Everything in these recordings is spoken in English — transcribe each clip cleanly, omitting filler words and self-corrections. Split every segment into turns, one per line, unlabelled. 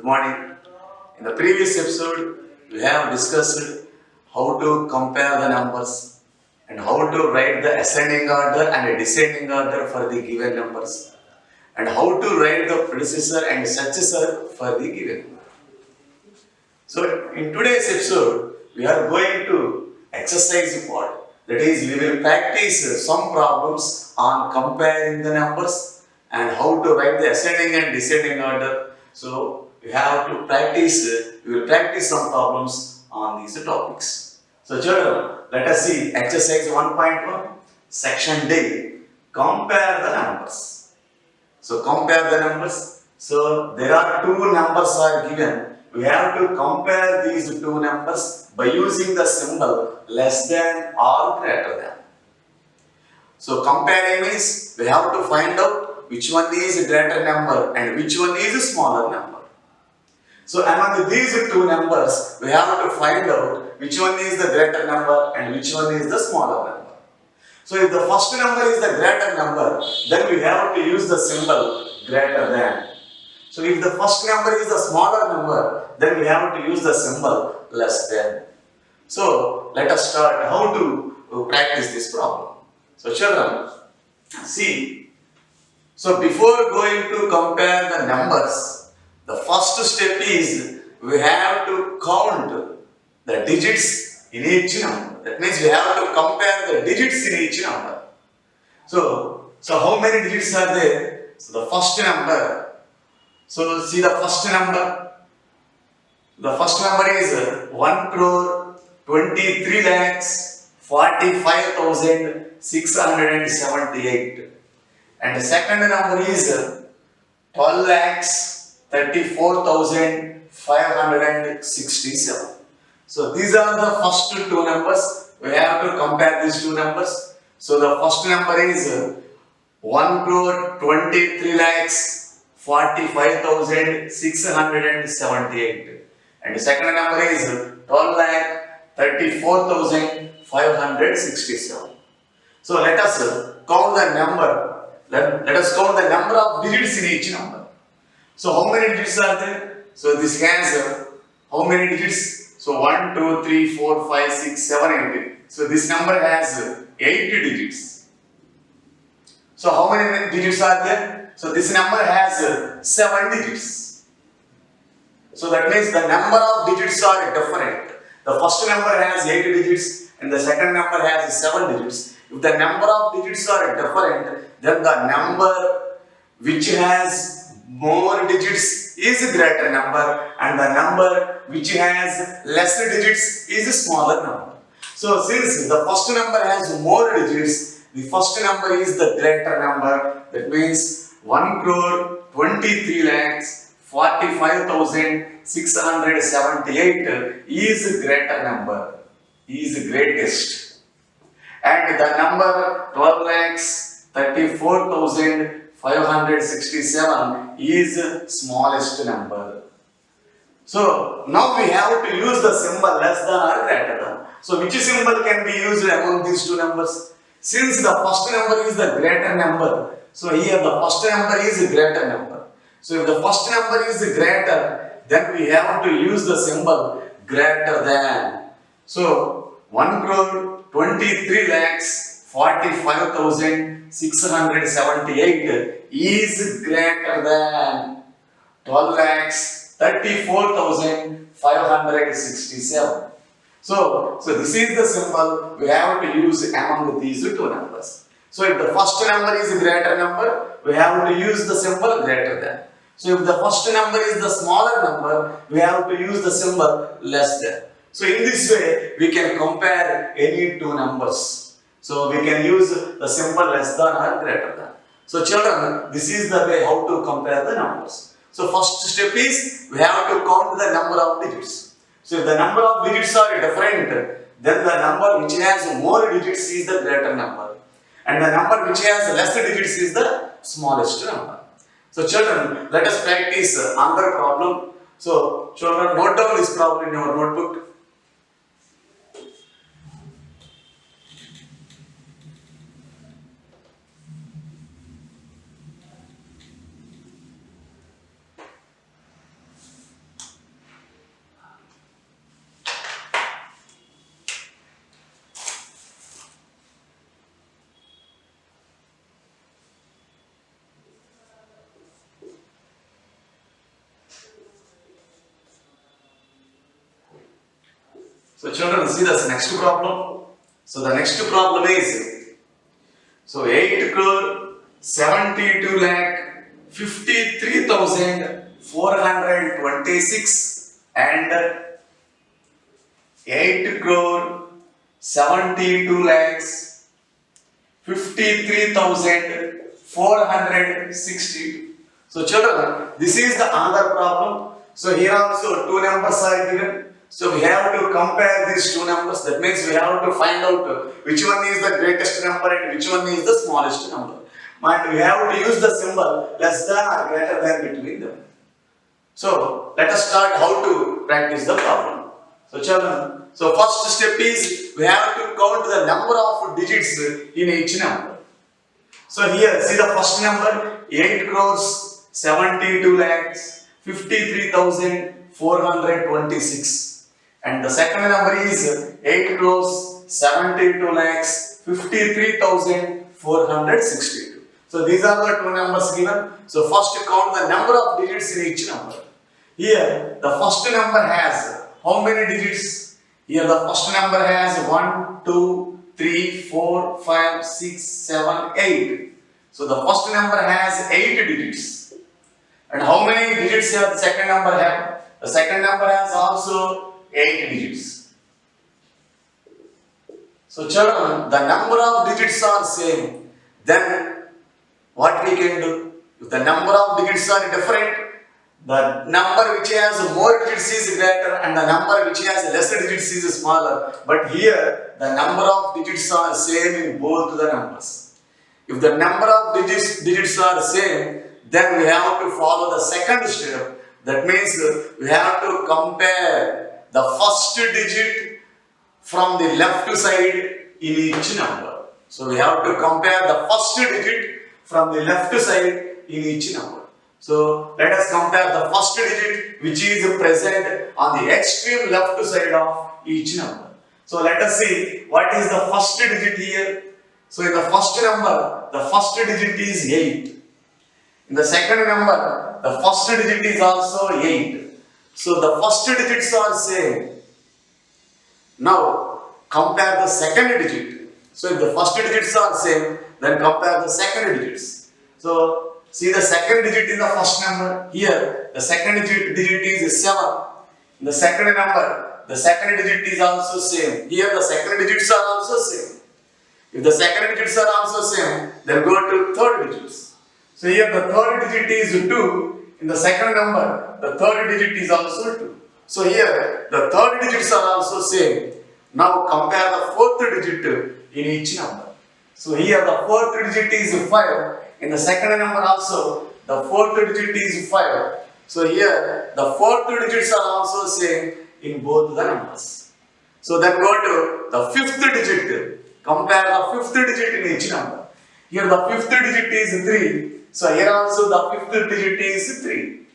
morning. In the previous episode, we have discussed how to compare the numbers and how to write the ascending order and a descending order for the given numbers and how to write the predecessor and successor for the given number. So, in today's episode, we are going to exercise part. That is, we will practice some problems on comparing the numbers and how to write the ascending and descending order. So, we have to practice, we will practice some problems on these topics. So, children, let us see exercise 1.1, section D. Compare the numbers. So, compare the numbers. So, there are two numbers are given. We have to compare these two numbers by using the symbol less than or greater than. So comparing means we have to find out which one is a greater number and which one is a smaller number. So among these two numbers, we have to find out which one is the greater number and which one is the smaller number. So if the first number is the greater number, then we have to use the symbol greater than. So if the first number is the smaller number, then we have to use the symbol less than. So let us start how to practice this problem. So children, see. So before going to compare the numbers, the first step is we have to count the digits in each number. That means we have to compare the digits in each number. So how many digits are there? So the first number. So see the first number. The first number is 1 crore 23 lakhs 45,678. And the second number is 12 lakhs 34,567. So these are the first two numbers. We have to compare these two numbers. So the first number is 1 crore 23 lakhs 45,678, and the second number is 12 lakh 34,567. So let us count the number. Let us count the number of digits in each number. So how many digits are there? So this has how many digits? So 1, 2, 3, 4, 5, 6, 7, 8. So this number has 8 digits. So how many digits are there? So this number has 7 digits. So that means the number of digits are different. The first number has 8 digits and the second number has 7 digits. If the number of digits are different, then the number which has more digits is a greater number and the number which has less digits is a smaller number. So since the first number has more digits, the first number is the greater number. That means 1 crore 23 lakhs 45,678 is greater number, is greatest. And the number 12 lakhs 34,567 is smallest number. So now we have to use the symbol less than or greater than. So which symbol can be used among these two numbers? Since the first number is the greater number, so here the first number is a greater number. So if the first number is greater, then we have to use the symbol greater than. So 1 crore 23 lakhs 45,678 is greater than 12 lakhs 34,567. So this is the symbol we have to use among these two numbers. So if the first number is a greater number, we have to use the symbol greater than. So if the first number is the smaller number, we have to use the symbol less than. So in this way, we can compare any two numbers. So we can use the symbol less than or greater than. So children, this is the way how to compare the numbers. So first step is, we have to count the number of digits. So if the number of digits are different, then the number which has more digits is the greater number. And the number which has less digits is the smallest number. So children, let us practice another problem. So children, note down this problem in your notebook. So children, see this next problem. So the next problem is, so 8 crore 72 lakh 53,426 and 8 crore 72 lakhs 53,460. So children, this is the another problem. So here also two numbers are given. So we have to compare these two numbers. That means we have to find out which one is the greatest number and which one is the smallest number. And we have to use the symbol less than or greater than between them. So let us start how to practice the problem. So children, so first step is we have to count the number of digits in each number. So here see the first number 8 crores 72 lakhs 53,426 and the second number is 8 crores 72 lakhs 53,462. So these are the two numbers given. So first count the number of digits in each number. Here the first number has how many digits? Here the first number has 1, 2, 3, 4, 5, 6, 7, 8. So the first number has 8 digits. And how many digits does the second number have? The second number has also 8 digits. So children, the number of digits are same. Then what we can do? If the number of digits are different, the number which has more digits is greater and the number which has lesser digits is smaller. But here the number of digits are same in both the numbers. If the number of digits are same, then we have to follow the second step. That means we have to compare the first digit from the left side in each number. So we have to compare the first digit from the left side in each number. So let us compare the first digit which is present on the extreme left side of each number. So let us see what is the first digit here. So in the first number, the first digit is 8. In the second number, the first digit is also 8. So the first digits are same. Now compare the second digit. So if the first digits are same, then compare the second digits. So see the second digit in the first number. Here the second digit is 7. In the second number, the second digit is also same. Here the second digits are also same. If the second digits are also same, then go to third digits. So here the third digit is 2. In the second number, the third digit is also 2. So here the third digits are also same. Now compare the fourth digit in each number. So here the fourth digit is 5. In the second number also, the fourth digit is 5. So here the fourth digits are also same in both the numbers. So then go to the fifth digit. Compare the fifth digit in each number. Here the fifth digit is 3. So here also the fifth digit is 3.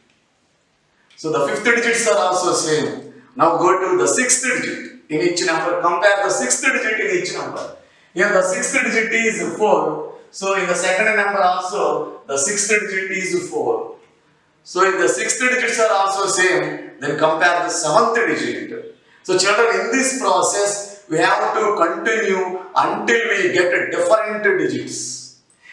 So the fifth digits are also same. Now go to the sixth digit in each number. Compare the sixth digit in each number. Here the sixth digit is 4. So in the second number also the sixth digit is 4. So if the sixth digits are also same, then compare the seventh digit. So children, in this process we have to continue until we get different digits.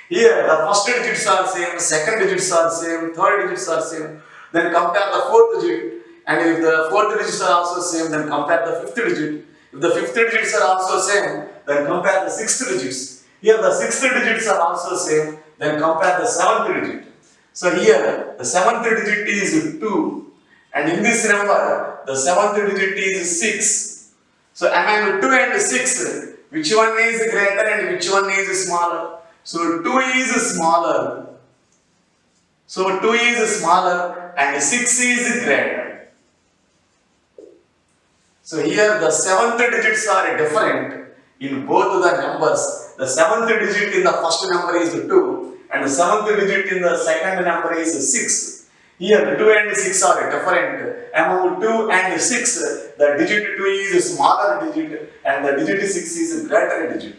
Here the first digits are same, second digits are same, third digits are same. Then compare the fourth digit, and if the fourth digits are also same, then compare the fifth digit. If the fifth digits are also same, then compare the sixth digits. Here the sixth digits are also same, then compare the seventh digit. So here the seventh digit is 2, and in this number the seventh digit is 6. So among 2 and 6, which one is greater and which one is smaller? So 2 is smaller. So 2 is smaller and 6 is greater. So here the seventh digits are different in both the numbers. The seventh digit in the first number is 2 and the seventh digit in the second number is 6. Here the 2 and 6 are different. Among 2 and 6, the digit 2 is a smaller digit and the digit 6 is a greater digit.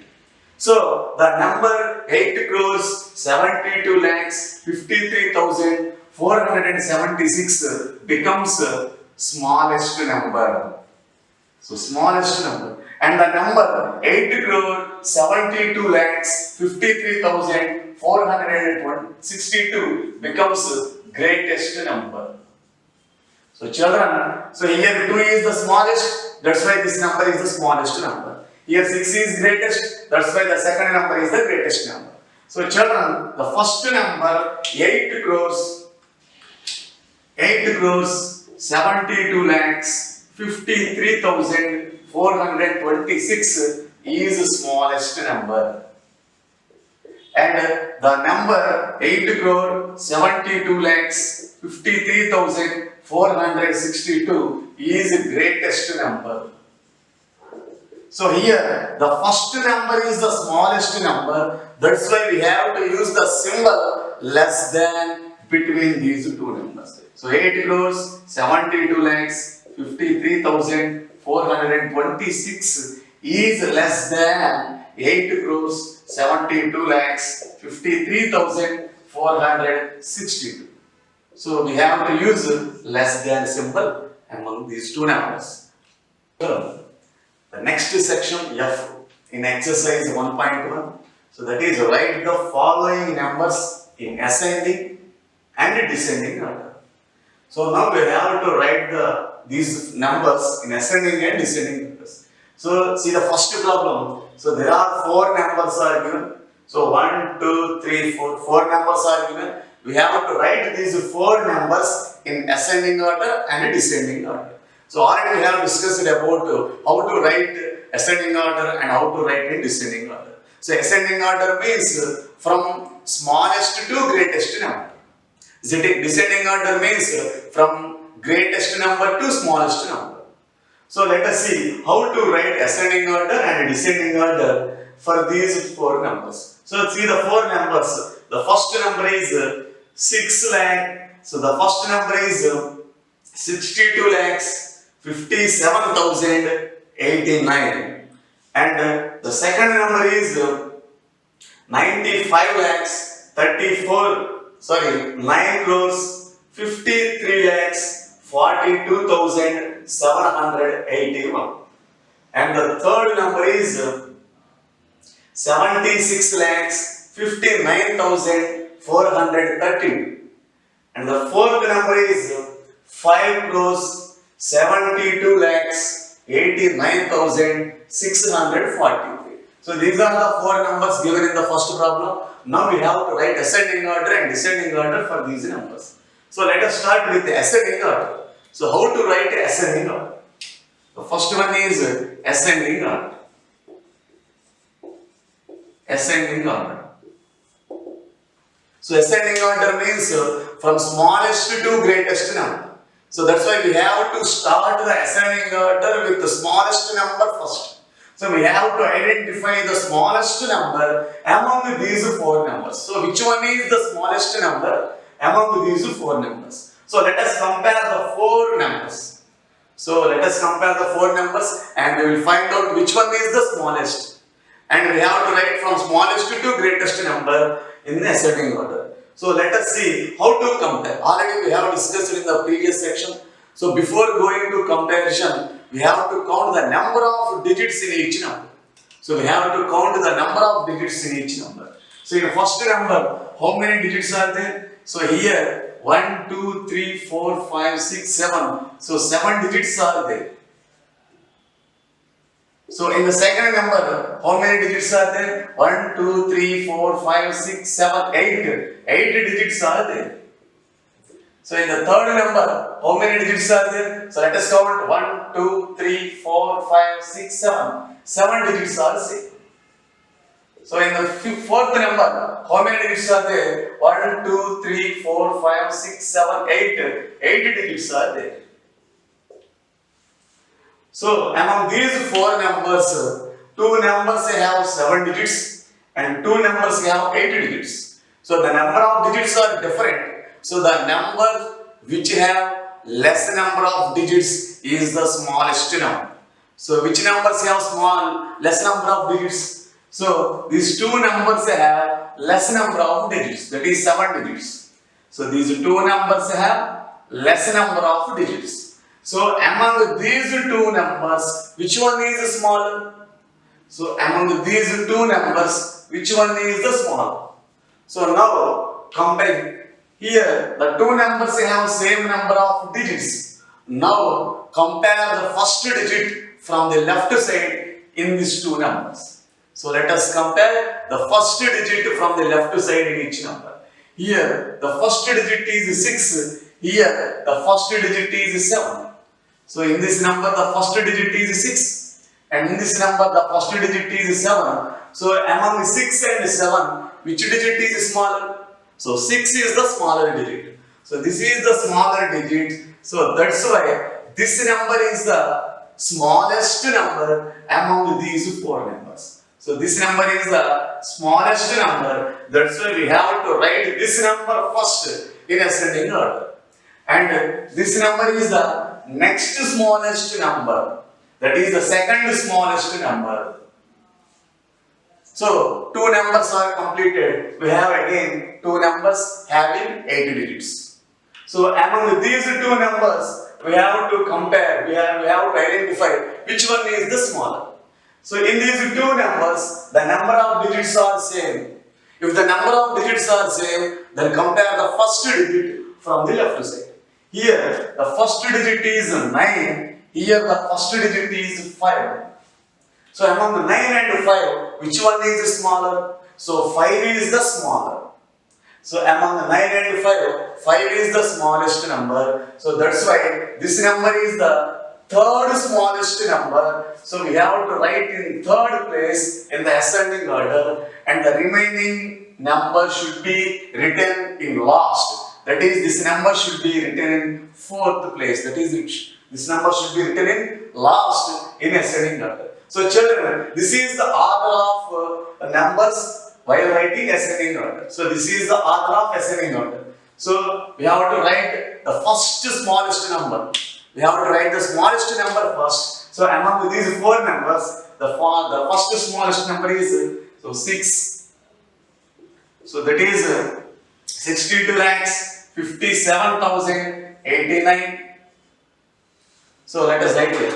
So the number 8 crores 72 lakhs 53,476 becomes smallest number. So smallest number. And the number 8 crore 72 lakhs 53,462 becomes greatest number. So children, so here 2 is the smallest, that's why this number is the smallest number. Here 6 is greatest, that's why the second number is the greatest number. So children, the first number 8 crores 72 lakhs 53,426 is the smallest number. And the number 8 crore 72 lakhs 53,462 is the greatest number. So here the first number is the smallest number. That's why we have to use the symbol less than between these two numbers. So 8 crores 72 lakhs 53,426 is less than 8 crores 72 lakhs 53,462. So we have to use less than symbol among these two numbers. So the next section F in exercise 1.1. So that is write the following numbers in ascending and descending order. So now we have to write these numbers in ascending and descending numbers. So see the first problem. So there are 4 numbers are given. So 1, 2, 3, 4. 4 numbers are given. We have to write these 4 numbers in ascending order and descending order. So already we have discussed about how to write ascending order and how to write in descending order. So ascending order means from smallest to greatest number. Descending order means from greatest number to smallest number. So let us see how to write ascending order and descending order for these 4 numbers. So see the 4 numbers. The first number is 6 lakh. So the first number is 62 lakhs 57,089. And the second number is 95 lakhs 9 crores 53 lakhs 42,781. And the third number is 76 lakhs 59,432. And the fourth number is 5 crores 72 lakhs 89,643. So these are the 4 numbers given in the first problem. Now we have to write ascending order and descending order for these numbers. So let us start with the ascending order. So how to write ascending order? The first one is ascending order. Ascending order. So ascending order means from smallest to greatest number. So that's why we have to start the ascending order with the smallest number first. So we have to identify the smallest number among these 4 numbers. So which one is the smallest number among these 4 numbers? So let us compare the 4 numbers. So let us compare the 4 numbers and we will find out which one is the smallest. And we have to write from smallest to greatest number in the ascending order. So let us see how to compare. Already we have discussed in the previous section. So before going to comparison, we have to count the number of digits in each number. So we have to count the number of digits in each number. So in the first number, how many digits are there? So here 1, 2, 3, 4, 5, 6, 7. So 7 digits are there. So in the second number, how many digits are there? 1, 2, 3, 4, 5, 6, 7, 8. 8 digits are there. So in the third number, how many digits are there? So let us count 1, 2, 3, 4, 5, 6, 7. 7 digits are there. So in the fourth number, how many digits are there? 1, 2, 3, 4, 5, 6, 7, 8. 8 digits are there. So among these 4 numbers, 2 numbers have 7 digits and 2 numbers have 8 digits. So the number of digits are different. So the number which have less number of digits is the smallest number. So which numbers have less number of digits? So these 2 numbers have less number of digits, that is 7 digits. So these 2 numbers have less number of digits. So among these two numbers, which one is smaller? So among these two numbers, which one is the smaller? So now compare. Here the two numbers have same number of digits. Now compare the first digit from the left side in these two numbers. So let us compare the first digit from the left side in each number. Here the first digit is 6. Here the first digit is 7. So in this number the first digit is 6 and in this number the first digit is 7. So among 6 and 7, which digit is smaller? So 6 is the smaller digit. So this is the smaller digit. So that's why this number is the smallest number among these four numbers. So this number is the smallest number. That's why we have to write this number first in ascending order. And this number is the next smallest number. That is the second smallest number. So two numbers are completed. We have again two numbers having 8 digits. So among these two numbers, we have to compare. We have to identify which one is the smaller. So in these two numbers, the number of digits are same. If the number of digits are same, then compare the first digit from the left side. Here the first digit is 9. Here the first digit is 5. So among the 9 and 5, which one is smaller? So 5 is the smaller. So among the 9 and 5 is the smallest number. So that's why this number is the third smallest number. So we have to write in third place in the ascending order, and the remaining number should be written in last. That is, this number should be written in fourth place. That is, this number should be written in last in ascending order. So children, this is the order of numbers while writing ascending order. So this is the order of ascending order. So we have to write the first smallest number. We have to write the smallest number first. So among these four numbers, the first smallest number is 6. So that is 62 lakhs 57,089. So let us write it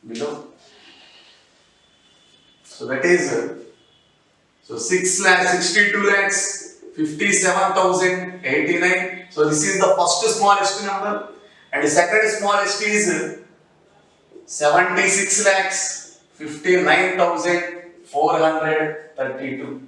below. So that is 62 lakhs 57,089. So this is the first smallest number, and the second smallest is 76 lakhs 59,432.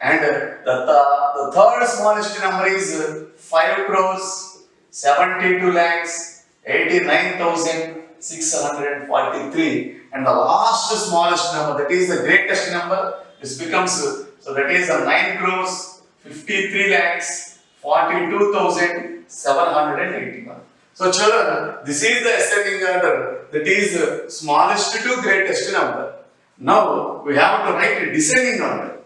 And the third smallest number is 5 crores 72 lakhs 89,643. And the last smallest number, that is the greatest number, this becomes, so that is 9 crores 53 lakhs 42,781. So children, this is the ascending order, that is smallest to greatest number. Now we have to write a descending order.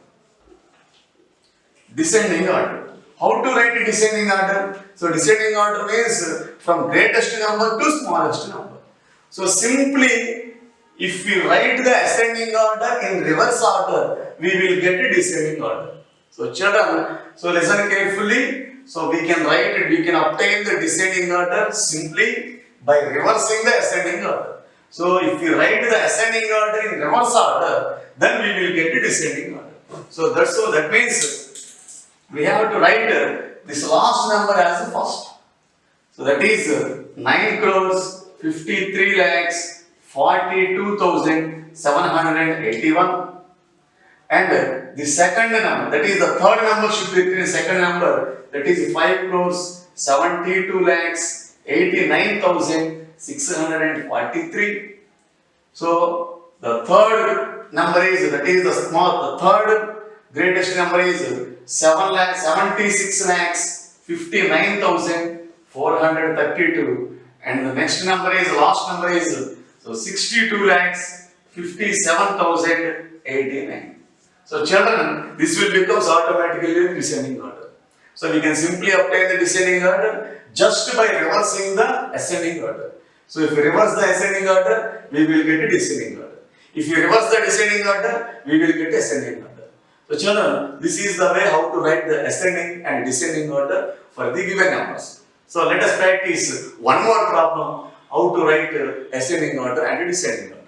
Descending order. How to write a descending order? So descending order means from greatest number to smallest number. So simply, if we write the ascending order in reverse order, we will get a descending order. So children, so listen carefully. So we can write it, we can obtain the descending order simply by reversing the ascending order. So if we write the ascending order in reverse order, then we will get a descending order. So that means we have to write this last number as the first. So that is 9 crores 53 lakhs 42,781. And the second number, that is the third number should be written in second number, that is 5 crores 72 lakhs 89,643. So the third number is, that is the third greatest number is 76 lakhs 59,432. And the next number is, last number is 62 lakhs 57,089. So children, this will become automatically descending order. So we can simply obtain the descending order just by reversing the ascending order. So if we reverse the ascending order, we will get a descending order. If you reverse the descending order, we will get ascending order. So children, this is the way how to write the ascending and descending order for the given numbers. So let us practice one more problem how to write ascending order and descending order.